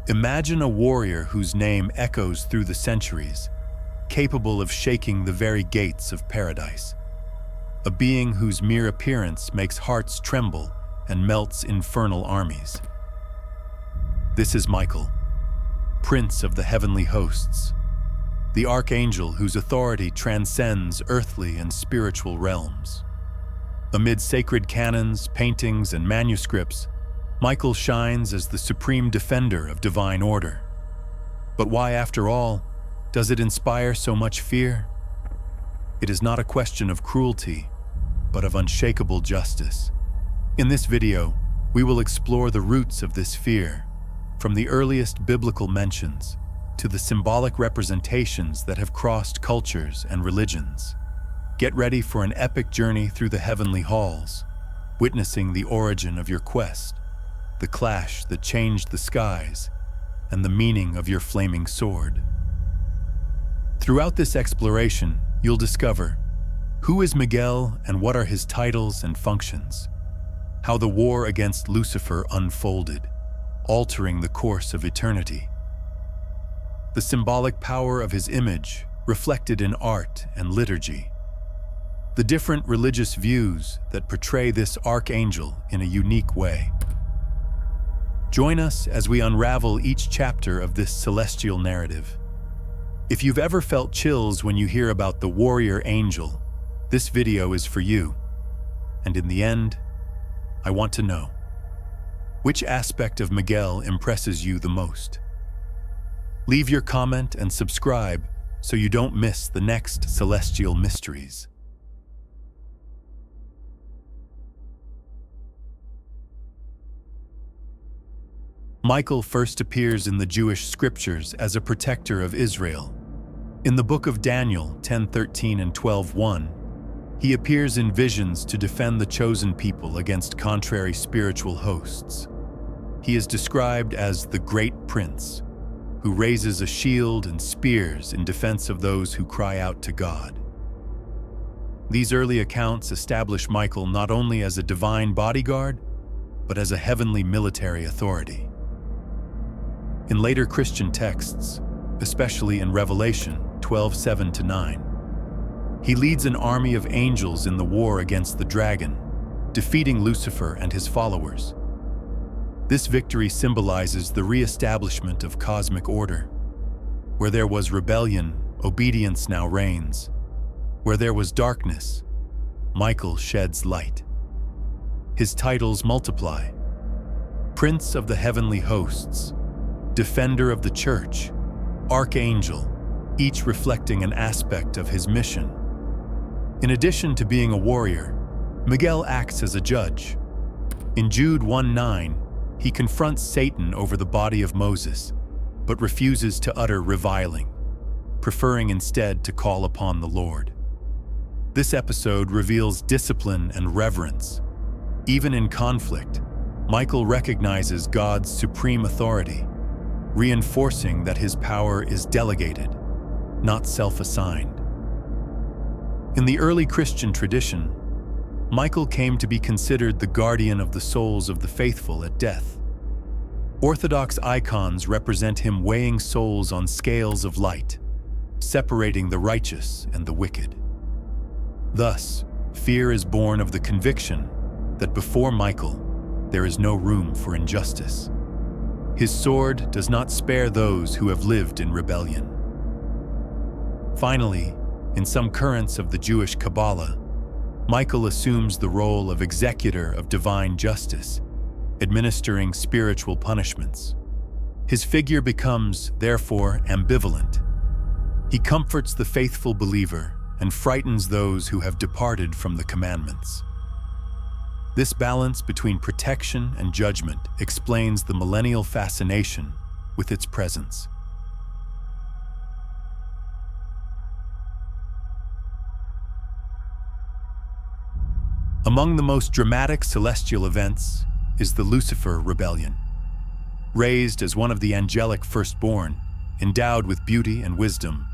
Imagine a warrior whose name echoes through the centuries, capable of shaking the very gates of paradise. A being whose mere appearance makes hearts tremble and melts infernal armies. This is Michael, Prince of the heavenly hosts, the Archangel whose authority transcends earthly and spiritual realms. Amid sacred canons, paintings, and manuscripts, Michael shines as the supreme defender of divine order. But why, after all, does it inspire so much fear? It is not a question of cruelty, but of unshakable justice. In this video, we will explore the roots of this fear, from the earliest biblical mentions to the symbolic representations that have crossed cultures and religions. Get ready for an epic journey through the heavenly halls, witnessing the origin of your quest, the clash that changed the skies, and the meaning of your flaming sword. Throughout this exploration, you'll discover who is Miguel and what are his titles and functions, how the war against Lucifer unfolded, altering the course of eternity, the symbolic power of his image reflected in art and liturgy, the different religious views that portray this archangel in a unique way. Join us as we unravel each chapter of this celestial narrative. If you've ever felt chills when you hear about the warrior angel, this video is for you. And in the end, I want to know, which aspect of Miguel impresses you the most? Leave your comment and subscribe so you don't miss the next celestial mysteries. Michael first appears in the Jewish scriptures as a protector of Israel. In the book of Daniel 10:13 and 12:1, he appears in visions to defend the chosen people against contrary spiritual hosts. He is described as the Great Prince, who raises a shield and spears in defense of those who cry out to God. These early accounts establish Michael not only as a divine bodyguard, but as a heavenly military authority. In later Christian texts, especially in Revelation 12:7-9, he leads an army of angels in the war against the dragon, defeating Lucifer and his followers. This victory symbolizes the re-establishment of cosmic order. Where there was rebellion, obedience now reigns. Where there was darkness, Michael sheds light. His titles multiply: Prince of the heavenly hosts, Defender of the Church, Archangel, each reflecting an aspect of his mission. In addition to being a warrior, Miguel acts as a judge. In Jude 1:9, he confronts Satan over the body of Moses, but refuses to utter reviling, preferring instead to call upon the Lord. This episode reveals discipline and reverence. Even in conflict, Michael recognizes God's supreme authority, reinforcing that his power is delegated, not self-assigned. In the early Christian tradition, Michael came to be considered the guardian of the souls of the faithful at death. Orthodox icons represent him weighing souls on scales of light, separating the righteous and the wicked. Thus, fear is born of the conviction that before Michael, there is no room for injustice. His sword does not spare those who have lived in rebellion. Finally, in some currents of the Jewish Kabbalah, Michael assumes the role of executor of divine justice, administering spiritual punishments. His figure becomes, therefore, ambivalent. He comforts the faithful believer and frightens those who have departed from the commandments. This balance between protection and judgment explains the millennial fascination with its presence. Among the most dramatic celestial events is the Lucifer rebellion. Raised as one of the angelic firstborn, endowed with beauty and wisdom,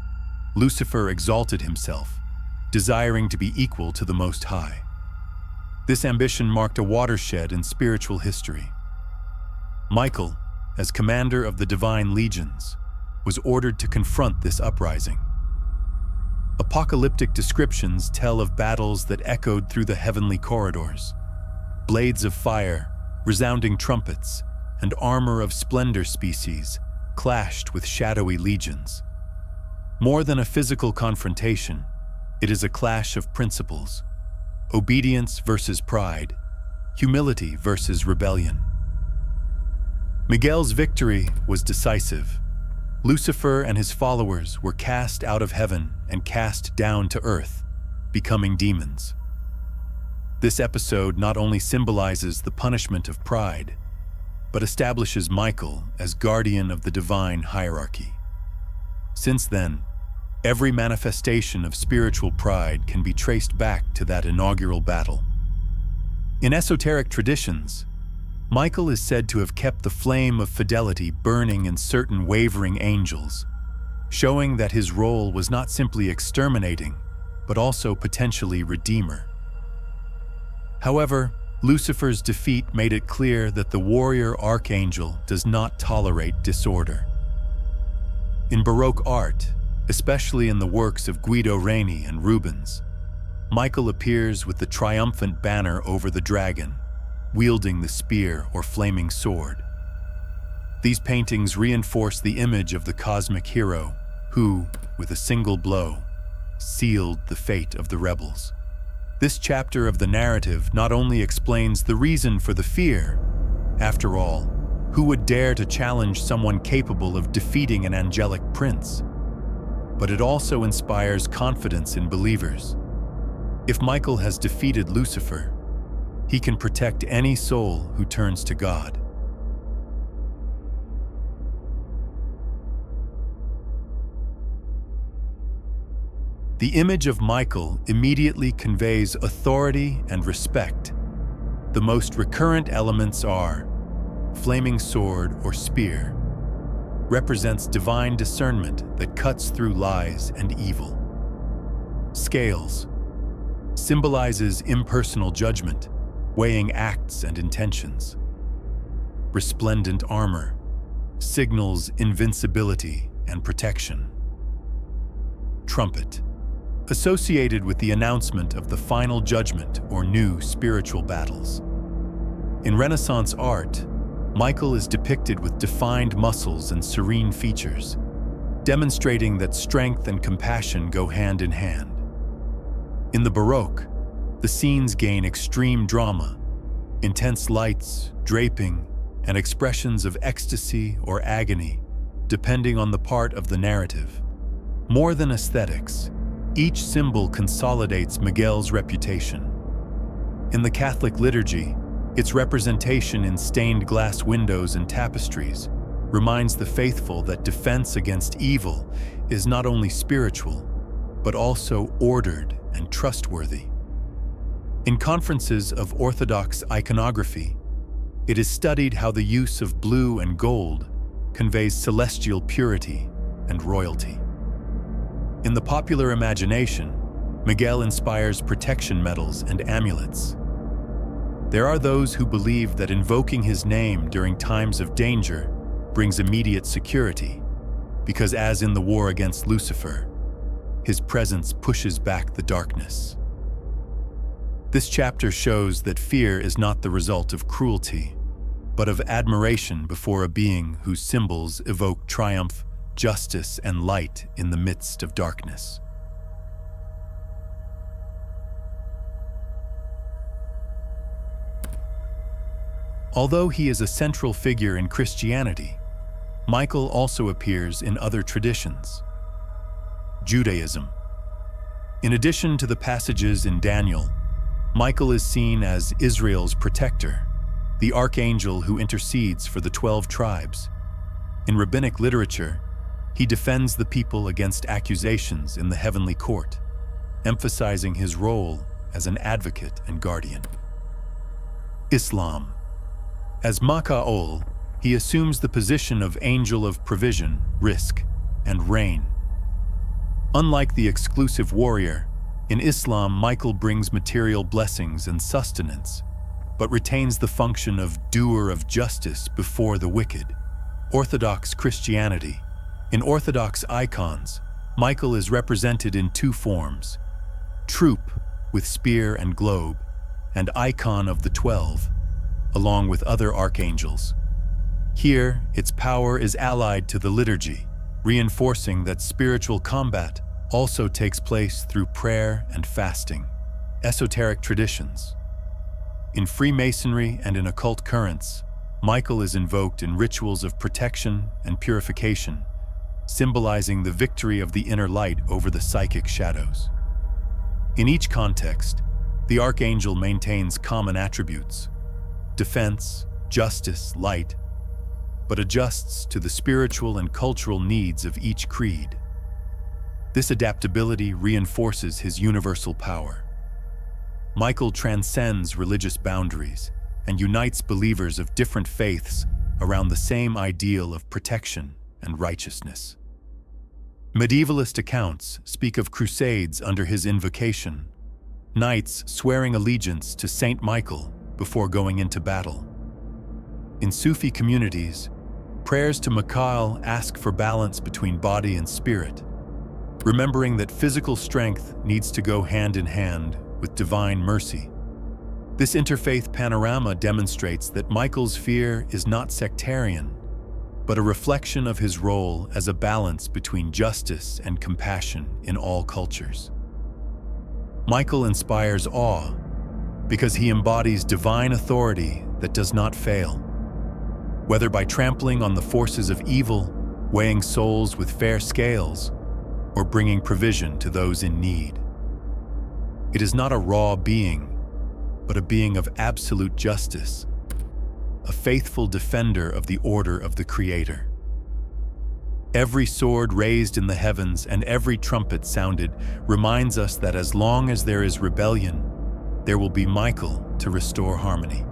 Lucifer exalted himself, desiring to be equal to the Most High. This ambition marked a watershed in spiritual history. Michael, as commander of the divine legions, was ordered to confront this uprising. Apocalyptic descriptions tell of battles that echoed through the heavenly corridors. Blades of fire, resounding trumpets, and armor of splendor species clashed with shadowy legions. More than a physical confrontation, it is a clash of principles: obedience versus pride, humility versus rebellion. Miguel's victory was decisive. Lucifer and his followers were cast out of heaven and cast down to earth, becoming demons. This episode not only symbolizes the punishment of pride, but establishes Michael as guardian of the divine hierarchy. Since then, every manifestation of spiritual pride can be traced back to that inaugural battle. In esoteric traditions, Michael is said to have kept the flame of fidelity burning in certain wavering angels, showing that his role was not simply exterminating, but also potentially redeemer. However, Lucifer's defeat made it clear that the warrior archangel does not tolerate disorder. In Baroque art, especially in the works of Guido Reni and Rubens, Michael appears with the triumphant banner over the dragon, wielding the spear or flaming sword. These paintings reinforce the image of the cosmic hero who, with a single blow, sealed the fate of the rebels. This chapter of the narrative not only explains the reason for the fear. After all, who would dare to challenge someone capable of defeating an angelic prince? But it also inspires confidence in believers. If Michael has defeated Lucifer, he can protect any soul who turns to God. The image of Michael immediately conveys authority and respect. The most recurrent elements are flaming sword or spear, represents divine discernment that cuts through lies and evil. Scales symbolizes impersonal judgment, weighing acts and intentions. Resplendent armor signals invincibility and protection. Trumpet, associated with the announcement of the final judgment or new spiritual battles. In Renaissance art, Michael is depicted with defined muscles and serene features, demonstrating that strength and compassion go hand in hand. In the Baroque, the scenes gain extreme drama, intense lights, draping, and expressions of ecstasy or agony, depending on the part of the narrative. More than aesthetics, each symbol consolidates Miguel's reputation. In the Catholic liturgy, its representation in stained glass windows and tapestries reminds the faithful that defense against evil is not only spiritual, but also ordered and trustworthy. In conferences of Orthodox iconography, it is studied how the use of blue and gold conveys celestial purity and royalty. In the popular imagination, Miguel inspires protection medals and amulets. There are those who believe that invoking his name during times of danger brings immediate security, because as in the war against Lucifer, his presence pushes back the darkness. This chapter shows that fear is not the result of cruelty, but of admiration before a being whose symbols evoke triumph, justice, and light in the midst of darkness. Although he is a central figure in Christianity, Michael also appears in other traditions. Judaism. In addition to the passages in Daniel, Michael is seen as Israel's protector, the archangel who intercedes for the 12 tribes. In rabbinic literature, he defends the people against accusations in the heavenly court, emphasizing his role as an advocate and guardian. Islam. As Maka'ol, he assumes the position of angel of provision, risk, and rain. Unlike the exclusive warrior, in Islam, Michael brings material blessings and sustenance, but retains the function of doer of justice before the wicked. Orthodox Christianity. In Orthodox icons, Michael is represented in two forms: troop with spear and globe, and icon of the 12, along with other archangels. Here, its power is allied to the liturgy, reinforcing that spiritual combat also takes place through prayer and fasting. Esoteric traditions. In Freemasonry and in occult currents, Michael is invoked in rituals of protection and purification, symbolizing the victory of the inner light over the psychic shadows. In each context, the archangel maintains common attributes: defense, justice, light, but adjusts to the spiritual and cultural needs of each creed. This adaptability reinforces his universal power. Michael transcends religious boundaries and unites believers of different faiths around the same ideal of protection and righteousness. Medievalist accounts speak of crusades under his invocation, knights swearing allegiance to Saint Michael before going into battle. In Sufi communities, prayers to Michael ask for balance between body and spirit, remembering that physical strength needs to go hand in hand with divine mercy. This interfaith panorama demonstrates that Michael's fear is not sectarian, but a reflection of his role as a balance between justice and compassion in all cultures. Michael inspires awe because he embodies divine authority that does not fail. Whether by trampling on the forces of evil, weighing souls with fair scales, or bringing provision to those in need. It is not a raw being, but a being of absolute justice, a faithful defender of the order of the Creator. Every sword raised in the heavens and every trumpet sounded reminds us that as long as there is rebellion, there will be Michael to restore harmony.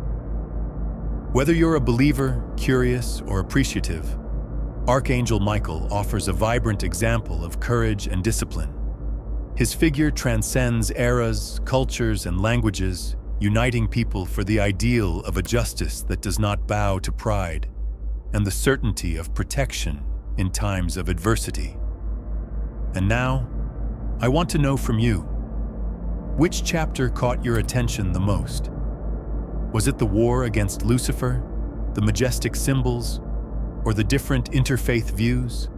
Whether you're a believer, curious, or appreciative, Archangel Michael offers a vibrant example of courage and discipline. His figure transcends eras, cultures, and languages, uniting people for the ideal of a justice that does not bow to pride and the certainty of protection in times of adversity. And now, I want to know from you, which chapter caught your attention the most? Was it the war against Lucifer, the majestic symbols, or the different interfaith views?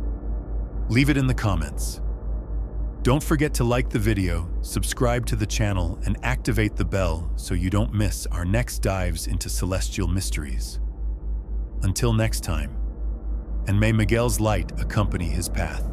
Leave it in the comments. Don't forget to like the video, subscribe to the channel, and activate the bell so you don't miss our next dives into celestial mysteries. Until next time, and may Miguel's light accompany his path.